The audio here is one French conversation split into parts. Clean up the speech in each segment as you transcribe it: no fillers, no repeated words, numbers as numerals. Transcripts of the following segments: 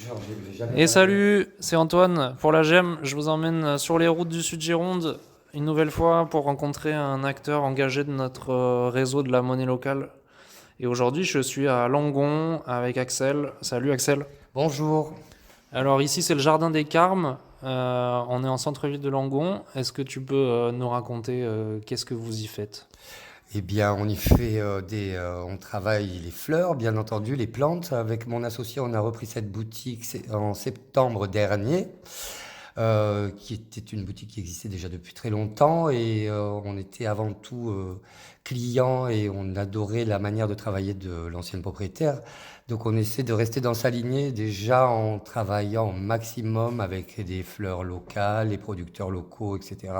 Genre, j'ai jamais Et parlé. salut, c'est Antoine pour la GEM. Je vous emmène sur les routes du Sud Gironde une nouvelle fois pour rencontrer un acteur engagé de notre réseau de la monnaie locale. Et aujourd'hui, je suis à Langon avec Axel. Salut Axel. Bonjour. Alors ici, c'est le Jardin des Carmes. On est en centre-ville de Langon. Est-ce que tu peux nous raconter qu'est-ce que vous y faites? Eh bien, on y fait on travaille les fleurs, bien entendu, les plantes. Avec mon associé, on a repris cette boutique en septembre dernier, qui était une boutique qui existait déjà depuis très longtemps et on était avant tout clients et on adorait la manière de travailler de l'ancienne propriétaire. Donc, on essaie de rester dans sa lignée déjà en travaillant au maximum avec des fleurs locales, les producteurs locaux, etc.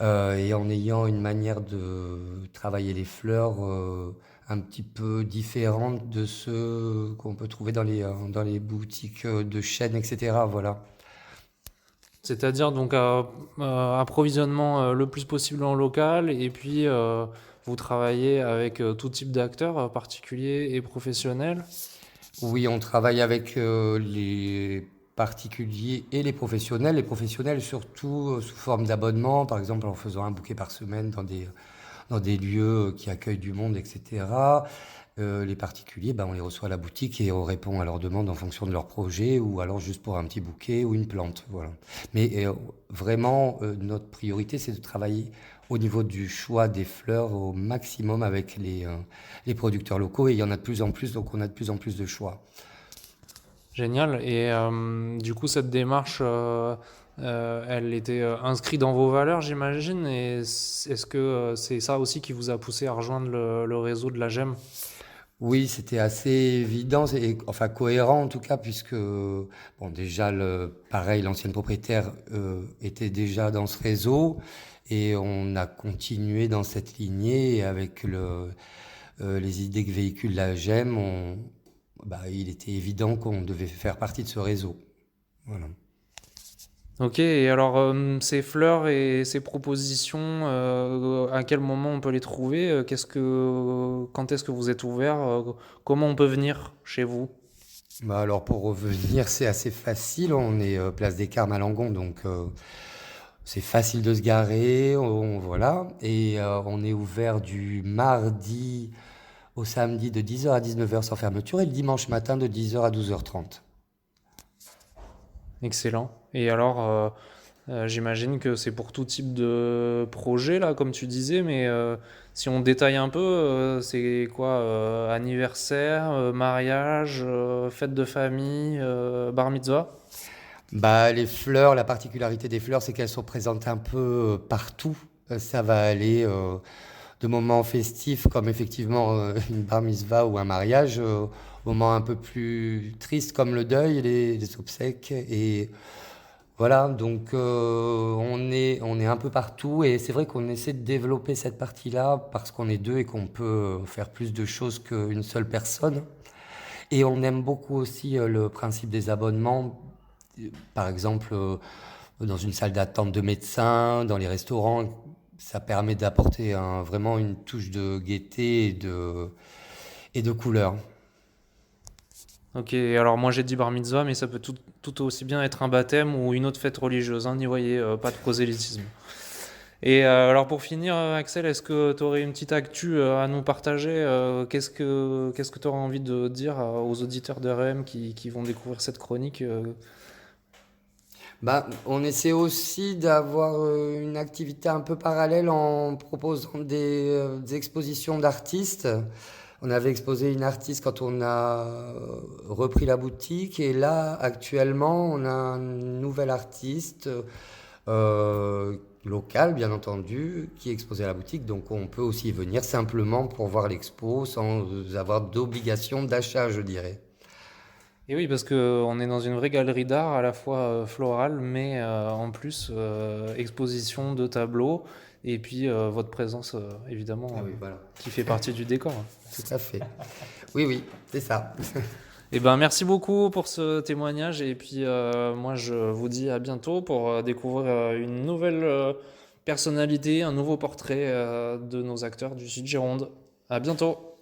Et en ayant une manière de travailler les fleurs un petit peu différente de ce qu'on peut trouver dans les boutiques de chaîne, etc. Voilà. C'est-à-dire donc approvisionnement le plus possible en local et puis vous travaillez avec tout type d'acteurs, particuliers et professionnels. Oui, on travaille avec les particuliers et les professionnels surtout sous forme d'abonnement, par exemple en faisant un bouquet par semaine dans des lieux qui accueillent du monde, etc. Les particuliers, ben, on les reçoit à la boutique et on répond à leurs demandes en fonction de leur projet ou alors juste pour un petit bouquet ou une plante. Voilà. Mais vraiment, notre priorité, c'est de travailler au niveau du choix des fleurs au maximum avec les producteurs locaux et il y en a de plus en plus, donc on a de plus en plus de choix. Génial. Et du coup, cette démarche, elle était inscrite dans vos valeurs, j'imagine. Et est-ce que c'est ça aussi qui vous a poussé à rejoindre le réseau de la GEM? Oui, c'était assez évident, enfin cohérent en tout cas, puisque bon, déjà pareil, l'ancienne propriétaire était déjà dans ce réseau et on a continué dans cette lignée et avec les idées que véhicule la GEM, bah, il était évident qu'on devait faire partie de ce réseau. Voilà. Ok, et alors ces fleurs et ces propositions, à quel moment on peut les trouver? Quand est-ce que vous êtes ouvert? Comment on peut venir chez vous? Bah alors pour revenir, c'est assez facile. On est place des Carmes à Langon, donc c'est facile de se garer. Voilà. Et on est ouvert du mardi au samedi de 10h à 19h sans fermeture et le dimanche matin de 10h à 12h30. Excellent. Et alors, j'imagine que c'est pour tout type de projet, là, comme tu disais, mais si on détaille un peu, c'est quoi? Anniversaire, mariage, fête de famille, bar mitzvah? Bah, les fleurs, la particularité des fleurs, c'est qu'elles sont présentes un peu partout. Ça va aller de moments festifs comme effectivement une bar mitzvah ou un mariage, moments un peu plus tristes comme le deuil, les obsèques. Et voilà, donc on est un peu partout et c'est vrai qu'on essaie de développer cette partie-là parce qu'on est deux et qu'on peut faire plus de choses qu'une seule personne. Et on aime beaucoup aussi le principe des abonnements. Par exemple, dans une salle d'attente de médecin, dans les restaurants, ça permet d'apporter vraiment une touche de gaieté et de couleur. Ok, alors moi j'ai dit bar mitzvah, mais ça peut tout aussi bien être un baptême ou une autre fête religieuse, hein, n'y voyez pas de prosélytisme. Et alors pour finir, Axel, est-ce que tu aurais une petite actu à nous partager? Qu'est-ce que tu aurais envie de dire aux auditeurs de REM qui vont découvrir cette chronique? Bah, on essaie aussi d'avoir une activité un peu parallèle en proposant des expositions d'artistes. On avait exposé une artiste quand on a repris la boutique et là, actuellement, on a un nouvel artiste local, bien entendu, qui est exposé à la boutique. Donc on peut aussi y venir simplement pour voir l'expo sans avoir d'obligation d'achat, je dirais. Et oui, parce qu'on est dans une vraie galerie d'art, à la fois florale, mais en plus exposition de tableaux, et puis votre présence, évidemment, Ah oui, voilà, qui fait partie du décor. tout à fait. Oui, oui, c'est ça. Eh ben, merci beaucoup pour ce témoignage, et puis moi je vous dis à bientôt pour découvrir une nouvelle personnalité, un nouveau portrait de nos acteurs du Sud Gironde. À bientôt!